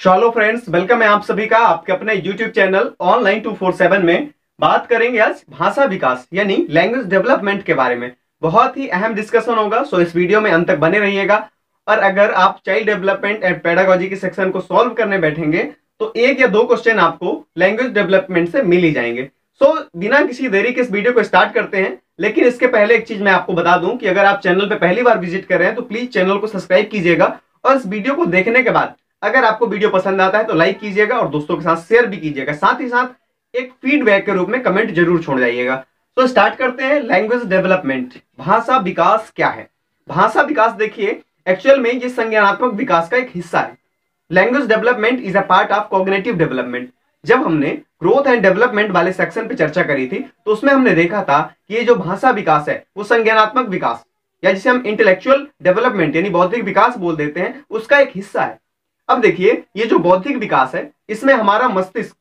Hello friends, welcome है आप सभी का आपके अपने यूट्यूब चैनल ऑनलाइन 247 में। बात करेंगे आज भाषा विकास यानी लैंग्वेज डेवलपमेंट के बारे में। बहुत ही अहम डिस्कशन होगा, सो इस वीडियो में अंत तक बने रहिएगा। और अगर आप चाइल्ड डेवलपमेंट एंड पेडागोजी के सेक्शन को सॉल्व करने बैठेंगे तो एक या दो क्वेश्चन आपको लैंग्वेज डेवलपमेंट से मिल ही जाएंगे। सो बिना किसी देरी के इस वीडियो को स्टार्ट करते हैं। लेकिन इसके पहले एक चीज मैं आपको बता दूं कि अगर आप चैनल पे पहली बार विजिट कर रहे हैं तो प्लीज चैनल को सब्सक्राइब कीजिएगा। और इस वीडियो को देखने के बाद अगर आपको वीडियो पसंद आता है तो लाइक कीजिएगा और दोस्तों के साथ शेयर भी कीजिएगा। साथ ही साथ एक फीडबैक के रूप में कमेंट जरूर छोड़ जाइएगा। तो स्टार्ट करते हैं। लैंग्वेज डेवलपमेंट, भाषा विकास क्या है? भाषा विकास देखिए, एक्चुअल में ये संज्ञानात्मक विकास का एक हिस्सा है। Language development is a part of cognitive development. जब हमने ग्रोथ एंड डेवलपमेंट वाले सेक्शन पे चर्चा करी थी तो उसमें हमने देखा था कि ये जो भाषा विकास है वो संज्ञानात्मक विकास या जिसे हम इंटेलेक्चुअल डेवलपमेंट यानी बौद्धिक विकास बोल देते हैं उसका एक हिस्सा है। अब देखिए, ये जो बौद्धिक विकास है इसमें हमारा मस्तिष्क,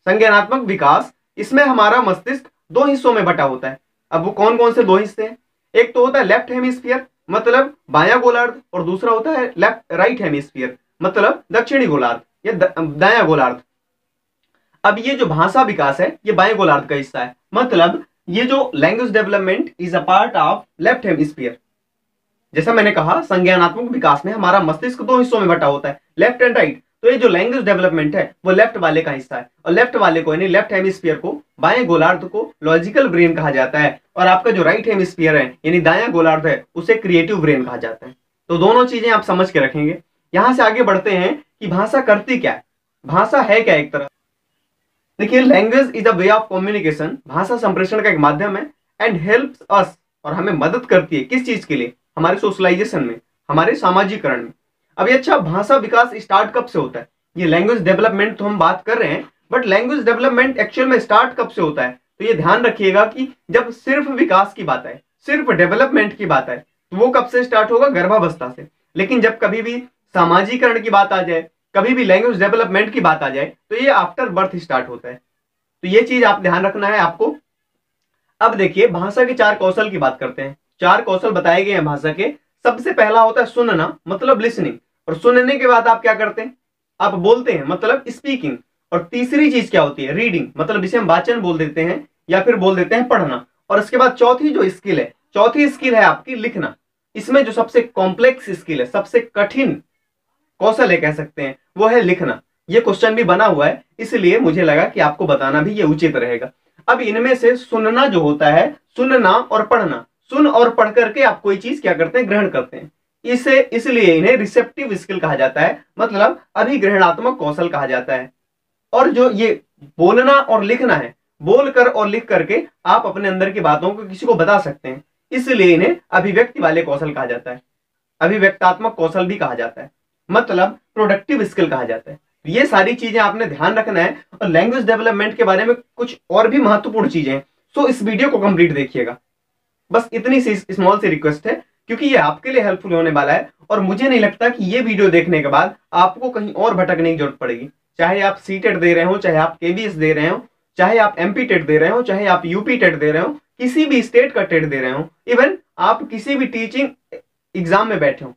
संज्ञानात्मक विकास, इसमें हमारा मस्तिष्क दो हिस्सों में बटा होता है। अब वो कौन कौन से दो हिस्से हैं? एक तो होता है लेफ्ट हेमिस्फीयर मतलब बायां गोलार्ध, और दूसरा होता है राइट हेमिस्फीयर मतलब दक्षिणी गोलार्ध या दायां गोलार्ध। अब ये जो भाषा विकास है ये बाएं गोलार्ध का हिस्सा है, मतलब ये जो language development is a part of left hemisphere. जैसा मैंने कहा, संज्ञानात्मक विकास में हमारा मस्तिष्क दो हिस्सों में बटा होता है, लेफ्ट एंड राइट। तो ये जो लैंग्वेज डेवलपमेंट है वो लेफ्ट वाले का हिस्सा है, और लेफ्ट वाले को यानी लेफ्ट हेमिस्फीयर को, बाएं गोलार्ध को लॉजिकल ब्रेन कहा जाता है, और आपका जो राइट हेमिस्फीयर है यानी दायां गोलार्ध है उसे क्रिएटिव ब्रेन कहा जाता है। तो दोनों चीजें आप समझ के रखेंगे। यहां से आगे बढ़ते हैं कि भाषा करती क्या है, भाषा है क्या एक तरह। देखिए, language is a way of communication, भाषा संप्रेषण का एक माध्यम है, एंड हेल्प्स अस, और हमें मदद करती है किस चीज के लिए? हमारे सोशलाइजेशन में, हमारे सामाजिकरण में। अब ये अच्छा, भाषा विकास स्टार्ट कब से होता है? ये लैंग्वेज डेवलपमेंट तो हम बात कर रहे हैं, बट लैंग्वेज डेवलपमेंट एक्चुअल में स्टार्ट कब से होता है? तो ये ध्यान रखिएगा कि जब सिर्फ विकास की बात आए, सिर्फ डेवलपमेंट की बात आए, तो वो कब से स्टार्ट होगा? गर्भावस्था से। लेकिन जब कभी भी सामाजिकरण की बात आ जाए, कभी भी लैंग्वेज डेवलपमेंट की बात आ जाए, तो ये आफ्टर बर्थ स्टार्ट होता है। तो ये चीज आप ध्यान रखना है आपको। अब देखिए, भाषा के चार कौशल की बात करते हैं। चार कौशल बताए गए हैं भाषा के। सबसे पहला होता है सुनना मतलब लिसनिंग, और सुनने के बाद आप क्या करते हैं? आप बोलते हैं मतलब स्पीकिंग। और तीसरी चीज क्या होती है? रीडिंग मतलब जिसे हम वाचन बोल देते हैं या फिर बोल देते हैं पढ़ना। और इसके बाद चौथी जो स्किल है, चौथी स्किल है आपकी लिखना। इसमें जो सबसे कॉम्प्लेक्स स्किल है, सबसे कठिन कौशल है कह सकते हैं, वो है लिखना। ये क्वेश्चन भी बना हुआ है, इसलिए मुझे लगा कि आपको बताना भी ये उचित रहेगा। अब इनमें से सुनना जो होता है, सुनना और पढ़ना, सुन और पढ़ करके आप कोई चीज क्या करते हैं? ग्रहण करते हैं। इसे इसलिए इन्हें रिसेप्टिव स्किल कहा जाता है, मतलब अभिग्रहणात्मक कौशल कहा जाता है। और जो ये बोलना और लिखना है, बोलकर और लिख करके आप अपने अंदर की बातों को किसी को बता सकते हैं, इसलिए इन्हें अभिव्यक्ति वाले कौशल कहा जाता है। अभिव्यक्तात्मक कौशल भी कहा जाता है, मतलब प्रोडक्टिव स्किल कहा जाता है। ये सारी चीजें आपने ध्यान रखना है। और लैंग्वेज डेवलपमेंट के बारे में कुछ और भी महत्वपूर्ण चीजें हैं, सो इस वीडियो को कंप्लीट देखिएगा। बस इतनी सी स्मॉल सी रिक्वेस्ट है, क्योंकि ये आपके लिए हेल्पफुल होने वाला है। और मुझे नहीं लगता कि ये वीडियो देखने के बाद आपको कहीं और भटकने की जरूरत पड़ेगी। चाहे आप सीटेट दे रहे हो, चाहे आप केबीएस दे रहे हो, चाहे आप एमपी टेट दे रहे हो, चाहे आप यूपी टेट दे रहे हो, किसी भी स्टेट का टेट दे रहे हो, इवन आप किसी भी टीचिंग एग्जाम में बैठे हो,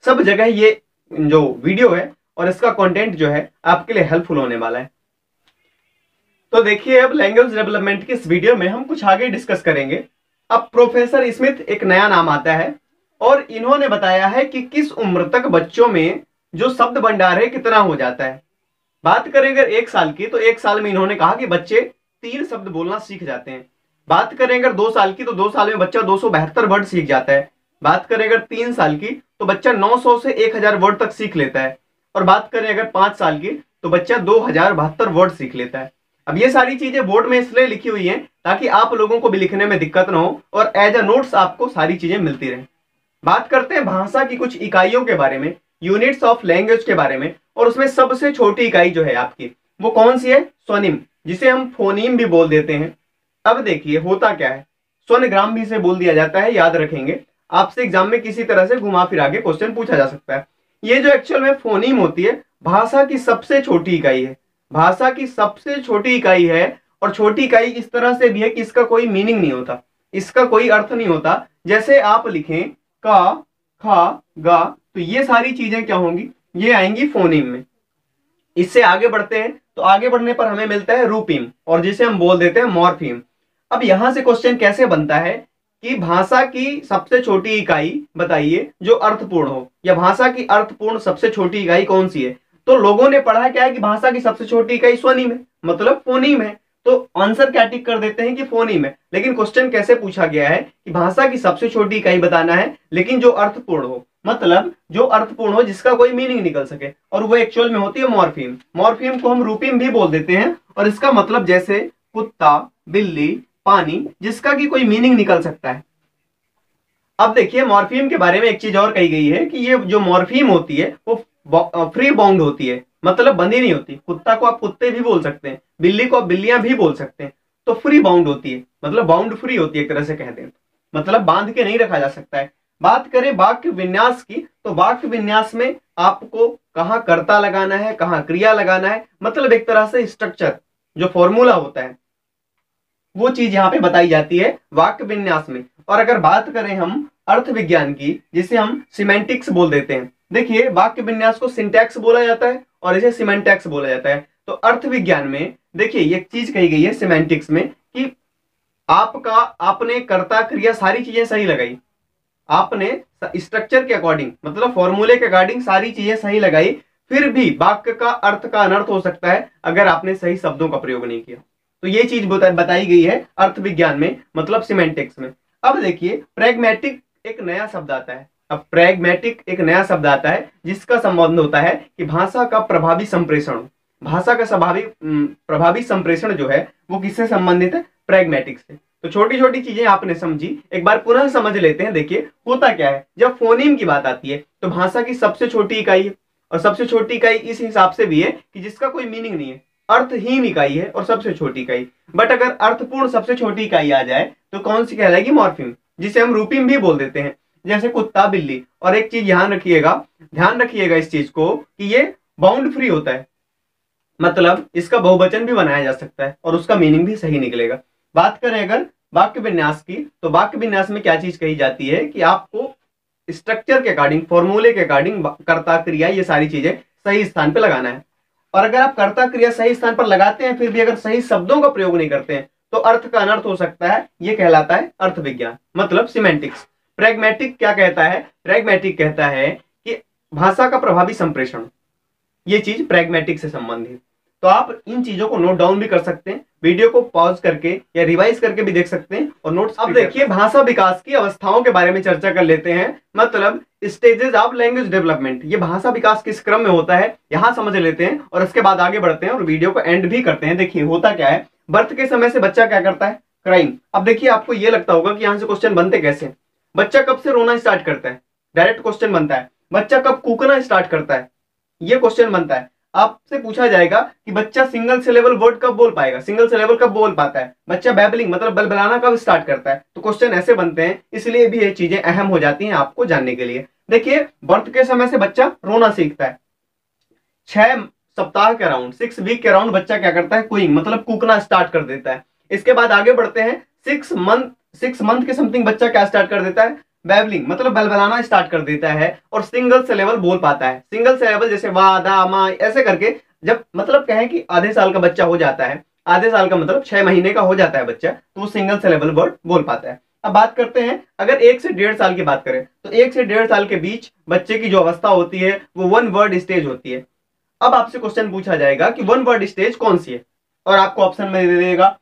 सब जगह ये जो वीडियो है और इसका कंटेंट जो है आपके लिए हेल्पफुल होने वाला है। तो देखिए, अब लैंग्वेज डेवलपमेंट के इस वीडियो में हम कुछ आगे डिस्कस करेंगे। अब प्रोफेसर स्मिथ एक नया नाम आता है, और इन्होंने बताया है कि किस उम्र तक बच्चों में जो शब्द भंडार है कितना हो जाता है। बात करें अगर 1 साल की, तो 1 साल में इन्होंने कहा कि बच्चे 3 शब्द बोलना सीख जाते हैं। बात करें अगर 2 साल की, तो 2 साल में बच्चा 272 वर्ड सीख जाता है। बात करें अगर 3 साल की, तो बच्चा 900 से 1000 वर्ड तक सीख लेता है। और बात करें अगर 5 साल की, तो बच्चा 2072 वर्ड सीख लेता है। अब ये सारी चीजें बोर्ड में इसलिए लिखी हुई हैं ताकि आप लोगों को भी लिखने में दिक्कत ना हो, और एज अ नोट्स आपको सारी चीजें मिलती रहें। बात करते हैं भाषा की कुछ इकाइयों के बारे में, यूनिट्स ऑफ लैंग्वेज के बारे में। और उसमें सबसे छोटी इकाई जो है आपकी, वो कौन सी है? स्वनिम, जिसे हम फोनीम भी बोल देते हैं। अब देखिए होता क्या है, स्वनग्राम भी इसे बोल दिया जाता है, याद रखेंगे। आपसे एग्जाम में किसी तरह से घुमा फिरा के क्वेश्चन पूछा जा सकता है। ये जो एक्चुअल में फोनीम होती है, भाषा की सबसे छोटी इकाई है। भाषा की सबसे छोटी इकाई है, और छोटी इकाई इस तरह से भी है कि इसका कोई मीनिंग नहीं होता, इसका कोई अर्थ नहीं होता। जैसे आप लिखें का, खा, गा, तो ये सारी चीजें क्या होंगी? ये आएंगी फोनीम में। इससे आगे बढ़ते हैं तो आगे बढ़ने पर हमें मिलता है रूपीम, और जिसे हम बोल देते हैं मॉर्फीम। अब यहां से क्वेश्चन कैसे बनता है कि भाषा की सबसे छोटी इकाई बताइए जो अर्थपूर्ण हो, या भाषा की अर्थपूर्ण सबसे छोटी इकाई कौन सी है। तो लोगों ने पढ़ा क्या है कि भाषा की सबसे छोटी इकाई स्वनिम है, मतलब फोनीम है, तो आंसर क्या टिक कर देते हैं कि फोनीम है। लेकिन क्वेश्चन कैसे पूछा गया है कि भाषा की सबसे छोटी इकाई बताना है लेकिन जो अर्थपूर्ण हो, मतलब जो अर्थपूर्ण हो, जिसका कोई मीनिंग निकल सके, और वो एक्चुअल में होती है मॉर्फीम। मॉर्फीम को हम रूपीम भी बोल देते हैं, और इसका मतलब जैसे कुत्ता, बिल्ली, पानी, जिसका की कोई मीनिंग निकल सकता है। अब देखिए मॉर्फीम के बारे में एक चीज और कही गई है कि ये जो मॉर्फीम होती है वो फ्री बाउंड होती है, मतलब बंधी नहीं होती। कुत्ता को आप कुत्ते भी बोल सकते हैं, बिल्ली को आप बिल्लियां भी बोल सकते हैं, तो फ्री बाउंड होती है, मतलब बाउंड फ्री होती है एक तरह से कहते हैं, मतलब बांध के नहीं रखा जा सकता है। बात करें वाक्य विन्यास की, तो वाक्य विन्यास में आपको कहाँ कर्ता लगाना है, कहाँ क्रिया लगाना है, मतलब एक तरह से स्ट्रक्चर जो फॉर्मूला होता है वो चीज यहाँ पे बताई जाती है वाक्य विन्यास में। और अगर बात करें हम अर्थ विज्ञान की, जिसे हम सिमेंटिक्स बोल देते हैं, देखिए वाक्य विन्यास को सिंटैक्स बोला जाता है और इसे सिमेंटैक्स बोला जाता है। तो अर्थ विज्ञान में देखिए एक चीज कही गई है सिमेंटिक्स में कि आपने कर्ता क्रिया सारी चीजें सही लगाई, आपने स्ट्रक्चर के अकॉर्डिंग, मतलब फॉर्मूले के अकॉर्डिंग सारी चीजें सही लगाई, फिर भी वाक्य का अर्थ का अनर्थ हो सकता है अगर आपने सही शब्दों का प्रयोग नहीं किया। तो ये चीज बताई गई है अर्थ विज्ञान में, मतलब सिमेंटिक्स में। अब देखिए प्रैग्मेटिक एक नया शब्द आता है। अब प्रैग्मेटिक एक नया शब्द आता है जिसका संबंध होता है कि भाषा का प्रभावी संप्रेषण। भाषा का प्रभावी संप्रेषण जो है वो किससे संबंधित है, प्रैग्मेटिक से। तो छोटी छोटी चीजें आपने समझी, एक बार पुनः समझ लेते हैं। देखिए होता क्या है जब फोनीम की बात आती है तो भाषा की सबसे छोटी इकाई है, और सबसे छोटी इकाई इस हिसाब से भी है कि जिसका कोई मीनिंग नहीं है, अर्थहीन इकाई है और सबसे छोटी इकाई। बट अगर अर्थपूर्ण सबसे छोटी इकाई आ जाए तो कौन सी कहलाएगी, मॉर्फीम, जिसे हम रूपीम भी बोल देते हैं, जैसे कुत्ता, बिल्ली। और एक चीज ध्यान रखिएगा इस चीज को कि ये बाउंड फ्री होता है, मतलब इसका बहुवचन भी बनाया जा सकता है और उसका मीनिंग भी सही निकलेगा। बात करें अगर वाक्य विन्यास की, तो वाक्य विन्यास में क्या चीज कही जाती है कि आपको स्ट्रक्चर के अकॉर्डिंग, फॉर्मूले के अकॉर्डिंग कर्ता क्रिया ये सारी चीजें सही स्थान पे लगाना है। और अगर आप कर्ता क्रिया सही स्थान पर लगाते हैं फिर भी अगर सही शब्दों का प्रयोग नहीं करते हैं तो अर्थ का अनर्थ हो सकता है। ये कहलाता है अर्थ विज्ञान, मतलब सिमेंटिक्स। प्रैग्मेटिक क्या कहता है, प्रैग्मेटिक कहता है कि भाषा का प्रभावी संप्रेषण, ये चीज प्रैग्मेटिक से संबंधित। तो आप इन चीजों को नोट डाउन भी कर सकते हैं, वीडियो को पॉज करके या रिवाइज करके भी देख सकते हैं और नोट्स। अब देखिए भाषा विकास की अवस्थाओं के बारे में चर्चा कर लेते हैं, मतलब स्टेजेस ऑफ लैंग्वेज डेवलपमेंट। ये भाषा विकास किस क्रम में होता है यहां समझ लेते हैं और उसके बाद आगे बढ़ते हैं और वीडियो को एंड भी करते हैं। देखिए होता क्या है, बर्थ के समय से बच्चा क्या करता है, क्राइम। अब देखिए आपको ये लगता होगा कि यहां से क्वेश्चन बनते कैसे, बच्चा कब से रोना स्टार्ट करता है, डायरेक्ट क्वेश्चन बनता है। बच्चा कब कूकना स्टार्ट करता है, ये क्वेश्चन बनता है। आपसे पूछा जाएगा कि बच्चा सिंगल सिलेबल वर्ड कब बोल पाएगा, सिंगल सिलेबल कब बोल पाता है, बच्चा बैबलिंग मतलब बलबलाना कब स्टार्ट करता है। तो क्वेश्चन ऐसे बनते हैं, इसलिए भी ये चीजें अहम हो जाती हैं आपको जानने के लिए। देखिए बर्थ के समय से बच्चा रोना सीखता है, 6 सप्ताह के अराउंड, 6 वीक के अराउंड बच्चा क्या करता है, कुइंग मतलब कूकना स्टार्ट कर देता है। इसके बाद आगे बढ़ते हैं, 6 मंथ के समथिंग बच्चा क्या स्टार्ट कर देता है, बैबलिंग मतलब बलबलाना स्टार्ट कर देता है और सिंगल सिलेबल बोल पाता है। सिंगल सिलेबल जैसे वा, दा, मा, ऐसे करके जब मतलब कहें कि आधे साल का बच्चा हो जाता है, आधे साल का मतलब 6 महीने का हो जाता है बच्चा, तो वो सिंगल सिलेबल वर्ड बोल पाता है। अब बात करते हैं अगर 1 से 1.5 साल की बात करें तो 1 से 1.5 साल के बीच बच्चे की जो अवस्था होती है वो 1 वर्ड स्टेज होती है। अब आपसे क्वेश्चन पूछा जाएगा कि 1 वर्ड स्टेज कौन सी है, और आपको ऑप्शन में दे देगा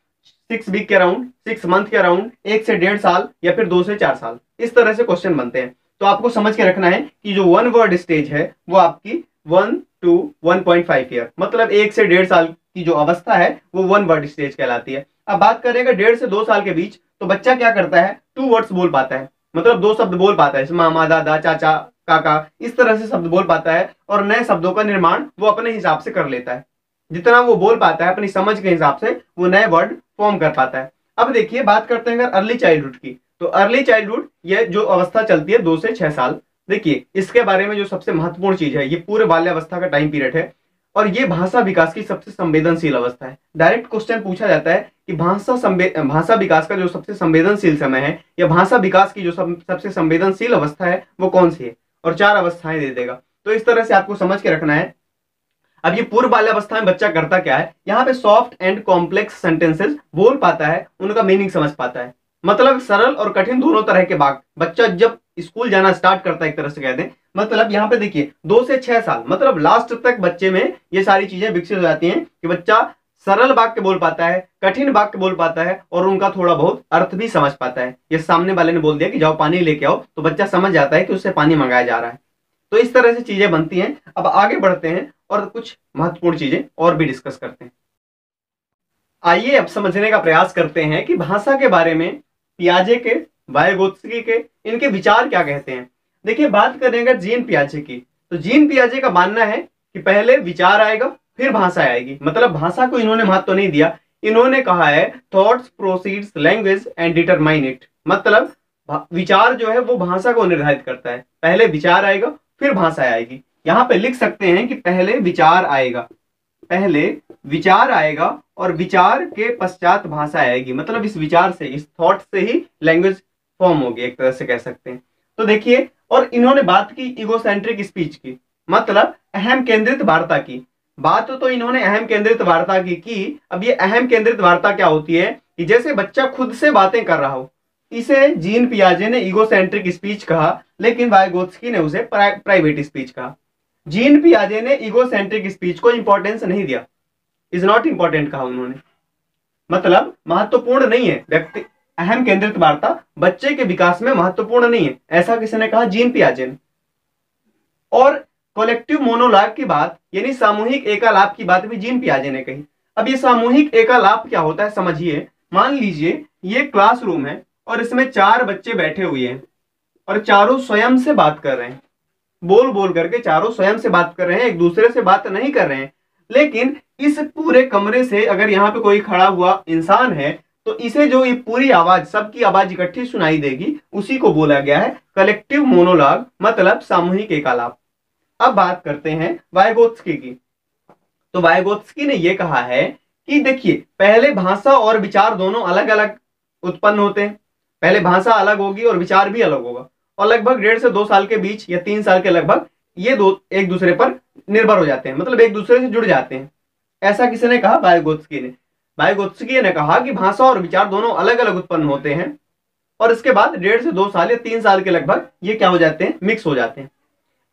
6 वीक के अराउंड, 6 मंथ के अराउंड, 1 से 1.5 साल या फिर 2 से 4 साल। इस तरह से क्वेश्चन बनते हैं। तो आपको समझ के रखना है कि जो 1 वर्ड स्टेज है वो आपकी 1 to 1.5 ईयर, मतलब 1 से 1.5 साल की जो अवस्था है वो 1 वर्ड स्टेज कहलाती है। अब बात करेंगे 1.5 से 2 साल के बीच, तो बच्चा क्या करता है, 2 वर्ड्स बोल पाता है, मतलब 2 शब्द बोल पाता है, मामा, दादा, चाचा, काका, इस तरह से शब्द बोल पाता है और नए शब्दों का निर्माण वो अपने हिसाब से कर लेता है। जितना वो बोल पाता है अपनी समझ के हिसाब से वो नए वर्ड फॉर्म कर पाता है। अब देखिए बात करते हैं अगर अर्ली चाइल्डहुड की, तो अर्ली चाइल्डहुड ये जो अवस्था चलती है 2 से 6 साल। देखिए इसके बारे में जो सबसे महत्वपूर्ण चीज है, ये पूरे बाल्यावस्था का टाइम पीरियड है और ये भाषा विकास की सबसे संवेदनशील अवस्था है। डायरेक्ट क्वेश्चन पूछा जाता है कि भाषा विकास का जो सबसे संवेदनशील समय है या भाषा विकास की जो सबसे संवेदनशील अवस्था है वो कौन सी है, और 4 अवस्थाएं दे देगा। तो इस तरह से आपको समझ के रखना है। अब ये पूर्व बाल्यावस्था में बच्चा करता क्या है, यहाँ पे सॉफ्ट एंड कॉम्प्लेक्स सेंटेंसेस बोल पाता है, उनका मीनिंग समझ पाता है। मतलब सरल और कठिन दोनों तरह के वाक्य बच्चा जब स्कूल जाना स्टार्ट करता है, एक तरह से कहते हैं। मतलब यहाँ पे देखिए 2 से 6 साल मतलब लास्ट तक बच्चे में ये सारी चीजें विकसित हो जाती हैं कि बच्चा सरल वाक्य बोल पाता है, कठिन वाक्य बोल पाता है और उनका थोड़ा बहुत अर्थ भी समझ पाता है। ये सामने वाले ने बोल दिया कि जाओ पानी लेके आओ, तो बच्चा समझ जाता है कि उससे पानी मंगाया जा रहा है। तो इस तरह से चीजें बनती हैं। अब आगे बढ़ते हैं और कुछ महत्वपूर्ण चीजें और भी डिस्कस करते हैं। आइए अब समझने का प्रयास करते हैं कि भाषा के बारे में पियाजे के, वाइगोत्स्की के, इनके विचार क्या कहते हैं। देखिए, बात करेंगे जीन पियाजे की, तो जीन पियाजे का मानना है कि पहले विचार आएगा फिर भाषा आएगी। मतलब भाषा को इन्होंने महत्व तो नहीं दिया, इन्होंने कहा है thoughts proceeds language and determine it. मतलब विचार जो है वो भाषा को निर्धारित करता है, पहले विचार आएगा फिर भाषा आएगी। यहां पे लिख सकते हैं कि पहले विचार आएगा, पहले विचार आएगा और विचार के पश्चात भाषा आएगी। मतलब इस विचार से, इस थॉट से ही लैंग्वेज फॉर्म होगी, एक तरह से कह सकते हैं। तो देखिए, और इन्होंने बात की ईगोसेंट्रिक स्पीच की, मतलब अहम केंद्रित वार्ता की। बात तो इन्होंने अहम केंद्रित वार्ता की। अब ये अहम केंद्रित वार्ता क्या होती है कि जैसे बच्चा खुद से बातें कर रहा हो, इसे जीन पियाजे ने ईगोसेंट्रिक स्पीच कहा, लेकिन वाइगोत्स्की ने उसे प्राइवेट स्पीच कहा। जीन पियाजे ने ईगोसेंट्रिक स्पीच को इंपॉर्टेंस नहीं दिया, इज नॉट इंपॉर्टेंट कहा उन्होंने, मतलब महत्वपूर्ण नहीं है। व्यक्ति अहम केंद्रित वार्ता बच्चे के विकास में महत्वपूर्ण नहीं है, ऐसा किसने कहा, जीन पियाजे ने। और कलेक्टिव मोनोलॉग की बात यानी सामूहिक एकालाप की बात भी जीन पियाजे ने कही। अब ये सामूहिक एकालाप क्या होता है समझिए। मान लीजिए ये क्लासरूम है और इसमें 4 बच्चे बैठे हुए हैं और चारों स्वयं से बात कर रहे हैं, बोल बोल करके चारों स्वयं से बात कर रहे हैं, एक दूसरे से बात नहीं कर रहे हैं। लेकिन इस पूरे कमरे से अगर यहाँ पे कोई खड़ा हुआ इंसान है तो इसे जो ये पूरी आवाज, सबकी आवाज इकट्ठी सुनाई देगी, उसी को बोला गया है कलेक्टिव मोनोलॉग, मतलब सामूहिक एकालाप। अब बात करते हैं वाइगोत्स्की की। तो वाइगोत्स्की ने यह कहा है कि देखिए, पहले भाषा और विचार दोनों अलग अलग उत्पन्न होते हैं। पहले भाषा अलग होगी और विचार भी अलग होगा, और लगभग 1.5 से 2 साल के बीच या 3 साल के लगभग ये दो एक दूसरे पर निर्भर हो जाते हैं, मतलब एक दूसरे से जुड़ जाते हैं। ऐसा किसने कहा, वाइगोत्स्की ने। वाइगोत्स्की ने कहा कि भाषा और विचार दोनों अलग अलग उत्पन्न होते हैं और इसके बाद 1.5 से 2 साल या 3 साल के लगभग ये क्या हो जाते हैं, मिक्स हो जाते हैं।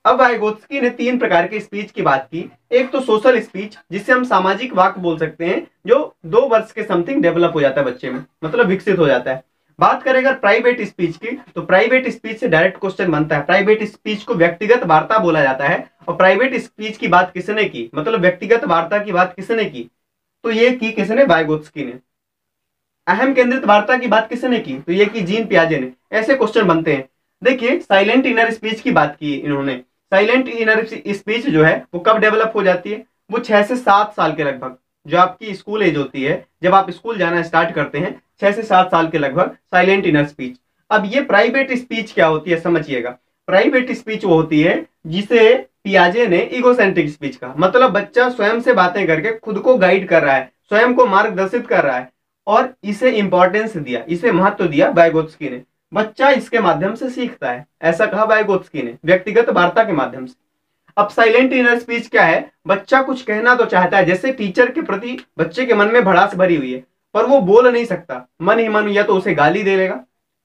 अब वाइगोत्स्की ने 3 प्रकार के स्पीच की बात की। एक तो सोशल स्पीच, जिससे हम सामाजिक वाक्य बोल सकते हैं, जो 2 वर्ष के समथिंग डेवलप हो जाता है बच्चे में, मतलब विकसित हो जाता है। बात करें अगर प्राइवेट स्पीच की, तो प्राइवेट स्पीच से डायरेक्ट क्वेश्चन बनता है। प्राइवेट स्पीच को व्यक्तिगत वार्ता बोला जाता है। और प्राइवेट स्पीच की बात किसने की, मतलब व्यक्तिगत वार्ता की बात किसने की, तो ये की किसने, वाइगोत्स्की ने। अहम केंद्रित वार्ता की बात किसने की, तो ये की जीन पियाजे ने। ऐसे क्वेश्चन बनते हैं। देखिए, साइलेंट इनर स्पीच की बात की इन्होंने। साइलेंट इनर स्पीच जो है वो कब डेवलप हो जाती है, वो 6 से 7 साल के लगभग, जो आपकी स्कूल एज होती है, जब आप स्कूल जाना स्टार्ट करते हैं, 6 से 7 साल के लगभग साइलेंट इनर स्पीच। अब ये प्राइवेट स्पीच क्या होती है समझिएगा। प्राइवेट स्पीच वो होती है जिसे पियाजे ने ईगोसेंट्रिक स्पीच कहा, मतलब बच्चा स्वयं से बातें करके खुद को गाइड कर रहा है, स्वयं को मार्गदर्शित कर रहा है, और इसे इंपॉर्टेंस दिया, इसे महत्व दिया वाइगोत्स्की ने। बच्चा इसके माध्यम से सीखता है, ऐसा कहा वाइगोत्स्की ने, व्यक्तिगत वार्ता के माध्यम से। अब साइलेंट इनर स्पीच क्या है, बच्चा कुछ कहना तो चाहता है, जैसे टीचर के प्रति बच्चे के मन में भड़ास भरी हुई है, पर वो बोल नहीं सकता, मन ही मन या तो उसे गाली दे लेगा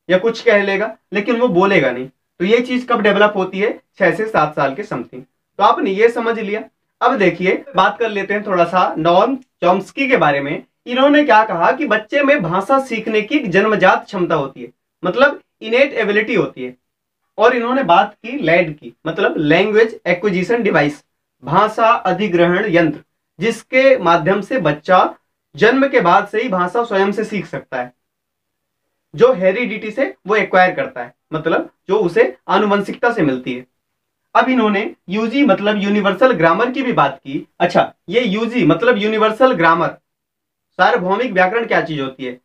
या कुछ कह लेगा, लेकिन वो बोलेगा नहीं। तो ये चीज कब डेवलप होती है, 6 से 7 साल के समथिंग। तो आपने ये समझ लिया। अब देखिए, बात कर लेते हैं थोड़ा सा नॉम चॉम्स्की के बारे में। इन्होंने क्या कहा कि बच्चे में भाषा सीखने की एक जन्मजात क्षमता होती है, मतलब इनेट एबिलिटी होती है। और इन्होंने बात की लैड की, मतलब लैंग्वेज एक्विजिशन डिवाइस, भाषा अधिग्रहण यंत्र, जिसके माध्यम से बच्चा जन्म के बाद से ही भाषा स्वयं से सीख सकता है, जो हेरिडिटी से वो एक्वायर करता है, मतलब जो उसे आनुवंशिकता से मिलती है। अब इन्होंने यूजी मतलब यूनिवर्सल ग्रामर की भी बात की। अच्छा, ये यूजी मतलब यूनिवर्सल ग्रामर, सार्वभौमिक व्याकरण क्या चीज होती है।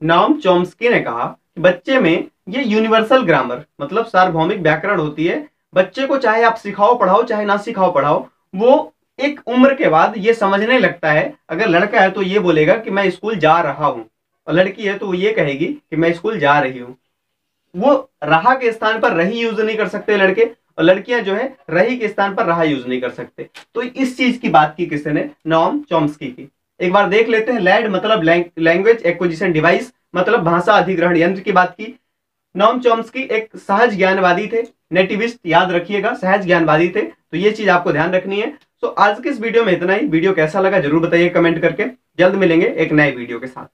नॉम चॉम्स्की ने कहा कि बच्चे में ये यूनिवर्सल ग्रामर मतलब सार्वभौमिक व्याकरण होती है। बच्चे को चाहे आप सिखाओ पढ़ाओ, चाहे ना सिखाओ पढ़ाओ, वो एक उम्र के बाद ये समझने लगता है। अगर लड़का है तो ये बोलेगा कि मैं स्कूल जा रहा हूं, और लड़की है तो वो ये कहेगी कि मैं स्कूल जा रही हूं। वो रहा के स्थान पर रही यूज नहीं कर सकते लड़के, और लड़कियां जो है रही के स्थान पर रहा यूज नहीं कर सकते। तो इस चीज की बात की किसने, नॉम चॉम्स्की की। एक बार देख लेते हैं। लैड मतलब लैंग्वेज एक्विजिशन डिवाइस, मतलब भाषा अधिग्रहण यंत्र की बात की। नॉम चॉम्स्की एक सहज ज्ञानवादी थे, नेटिविस्ट, याद रखिएगा, सहज ज्ञानवादी थे। तो ये चीज आपको ध्यान रखनी है। तो आज के इस वीडियो में इतना ही। वीडियो कैसा लगा जरूर बताइए कमेंट करके। जल्द मिलेंगे एक नए वीडियो के साथ।